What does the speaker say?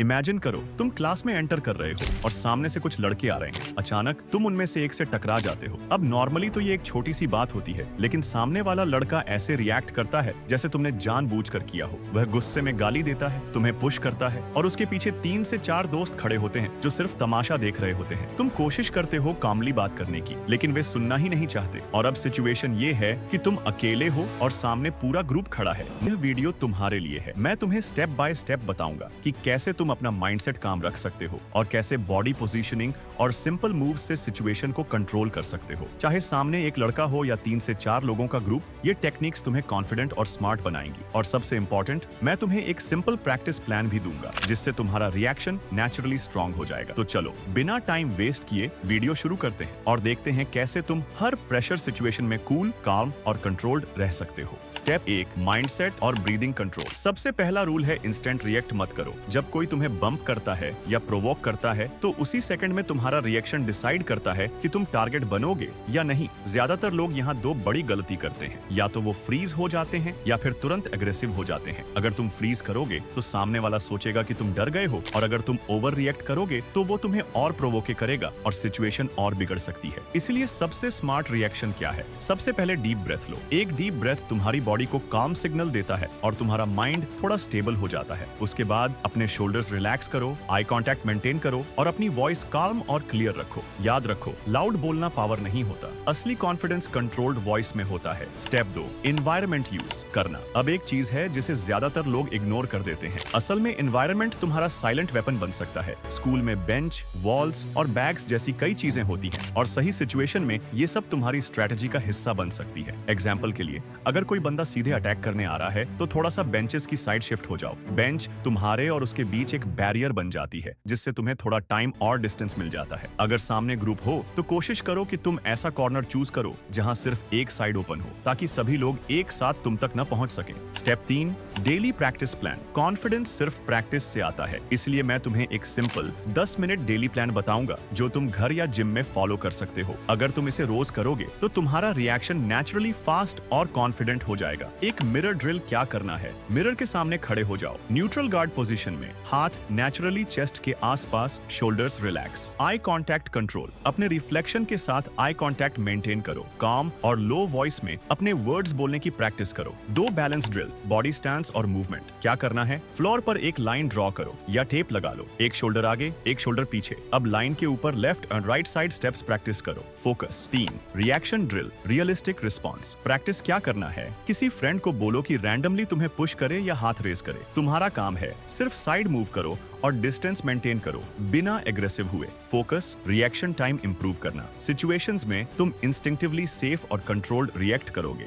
Imagine करो तुम class में एंटर कर रहे हो और सामने से कुछ लड़के आ रहे हैं। अचानक तुम उनमें से एक से टकरा जाते हो। अब नॉर्मली तो ये एक छोटी सी बात होती है, लेकिन सामने वाला लड़का ऐसे रिएक्ट करता है जैसे तुमने जानबूझकर किया हो। वह गुस्से में गाली देता है, तुम्हें पुश करता है और उसके पीछे 3 से 4 दोस्त खड़े होते हैं जो सिर्फ तमाशा देख रहे होते हैं। तुम कोशिश करते हो कामली बात करने की, लेकिन वे सुनना ही नहीं चाहते। और अब सिचुएशन ये है कि तुम अकेले हो और सामने पूरा ग्रुप खड़ा है। यह वीडियो तुम्हारे लिए है। मैं तुम्हें स्टेप बाय स्टेप बताऊंगा कि कैसे तुम अपना माइंडसेट काम रख सकते हो और कैसे बॉडी पोजीशनिंग और सिंपल मूव से सिचुएशन को कंट्रोल कर सकते हो। चाहे सामने एक लड़का हो या 3 से 4 लोगों का ग्रुप, ये टेक्निक्स तुम्हें कॉन्फिडेंट और स्मार्ट बनाएंगी। और सबसे इंपॉर्टेंट, मैं तुम्हें एक सिंपल प्रैक्टिस प्लान भी दूंगा जिससे तुम्हारा रिएक्शन नेचुरली स्ट्रांग हो जाएगा। तो चलो बिना टाइम वेस्ट किए वीडियो शुरू करते हैं और देखते हैं कैसे तुम हर प्रेशर सिचुएशन में कूल, काम और कंट्रोल्ड रह सकते हो। स्टेप 1, माइंडसेट और ब्रीदिंग कंट्रोल। सबसे पहला रूल है इंस्टेंट रिएक्ट मत करो। जब कोई तुम्हें बम्प करता है या प्रोवोक करता है तो उसी सेकंड में तुम्हारा रिएक्शन डिसाइड करता है कि तुम टारगेट बनोगे या नहीं। ज्यादातर लोग यहाँ 2 बड़ी गलती करते हैं, या तो वो फ्रीज हो जाते हैं या फिर तुरंत एग्रेसिव हो जाते हैं। अगर तुम फ्रीज करोगे तो सामने वाला सोचेगा कि तुम डर गए हो, और अगर तुम ओवर रिएक्ट करोगे तो वो तुम्हें और प्रोवोके करेगा और सिचुएशन और बिगड़ सकती है। इसलिए सबसे स्मार्ट रिएक्शन क्या है? सबसे पहले डीप ब्रेथ लो। एक डीप ब्रेथ तुम्हारी बॉडी को काम सिग्नल देता है और तुम्हारा माइंड थोड़ा स्टेबल हो जाता है। उसके बाद अपने शोल्डर्स रिलैक्स करो, आई कांटेक्ट मेंटेन करो और अपनी वॉइस काल्म और क्लियर रखो। याद रखो, लाउड बोलना पावर नहीं होता, असली कॉन्फिडेंस कंट्रोल्ड वॉइस में होता है। स्टेप 2, एनवायरनमेंट यूज करना। अब एक चीज है जिसे ज्यादातर लोग इग्नोर कर देते हैं। असल में एनवायरनमेंट तुम्हारा साइलेंट वेपन बन सकता है। स्कूल में बेंच, वॉल्स और बैग्स जैसी कई चीजें होती हैं और सही सिचुएशन में ये सब तुम्हारी स्ट्रेटजी का हिस्सा बन सकती है। एग्जाम्पल के लिए, अगर कोई बंदा सीधे अटैक करने आ रहा है तो थोड़ा सा बेंचेस की साइड शिफ्ट हो जाओ। बेंच तुम्हारे और उसके बीच एक बैरियर बन जाती है जिससे तुम्हें थोड़ा टाइम और डिस्टेंस मिल जाता है। अगर सामने ग्रुप हो तो कोशिश करो कि तुम ऐसा कॉर्नर चूज करो जहां सिर्फ एक साइड ओपन हो, ताकि सभी लोग एक साथ तुम तक न पहुंच सकें। Step 3, daily practice plan. Confidence सिर्फ प्रैक्टिस से आता है, इसलिए मैं तुम्हें एक सिंपल 10 मिनट डेली प्लान बताऊंगा जो तुम घर या जिम में फॉलो कर सकते हो। अगर तुम इसे रोज करोगे तो तुम्हारा रिएक्शन नेचुरली फास्ट और कॉन्फिडेंट हो जाएगा। एक मिरर ड्रिल क्या करना है? मिरर के सामने खड़े हो जाओ, न्यूट्रल गार्ड पोजीशन में, हाथ नेचुरली चेस्ट के आसपास, shoulders relax, eye contact control. अपने रिफ्लेक्शन के साथ आई कांटेक्ट मेंटेन करो। काम और लो वॉइस में अपने वर्ड्स बोलने की प्रैक्टिस करो। 2 बैलेंस ड्रिल, बॉडी स्टैंस और मूवमेंट। क्या करना है? फ्लोर पर एक लाइन ड्रॉ करो या टेप लगा लो, एक शोल्डर आगे, एक शोल्डर पीछे। अब लाइन के ऊपर left and right side steps practice करो। Focus. 3, reaction drill, realistic response. Practice क्या करना है? किसी फ्रेंड को बोलो कि रैंडमली तुम्हें पुश करे या हाथ रेस करे। तुम्हारा काम है सिर्फ साइड मूव करो और डिस्टेंस मेंटेन करो बिना एग्रेसिव हुए। फोकस, रिएक्शन टाइम इंप्रूव करना। सिचुएशंस में तुम इंस्टिंक्टिवली सेफ और कंट्रोल्ड रिएक्ट करोगे।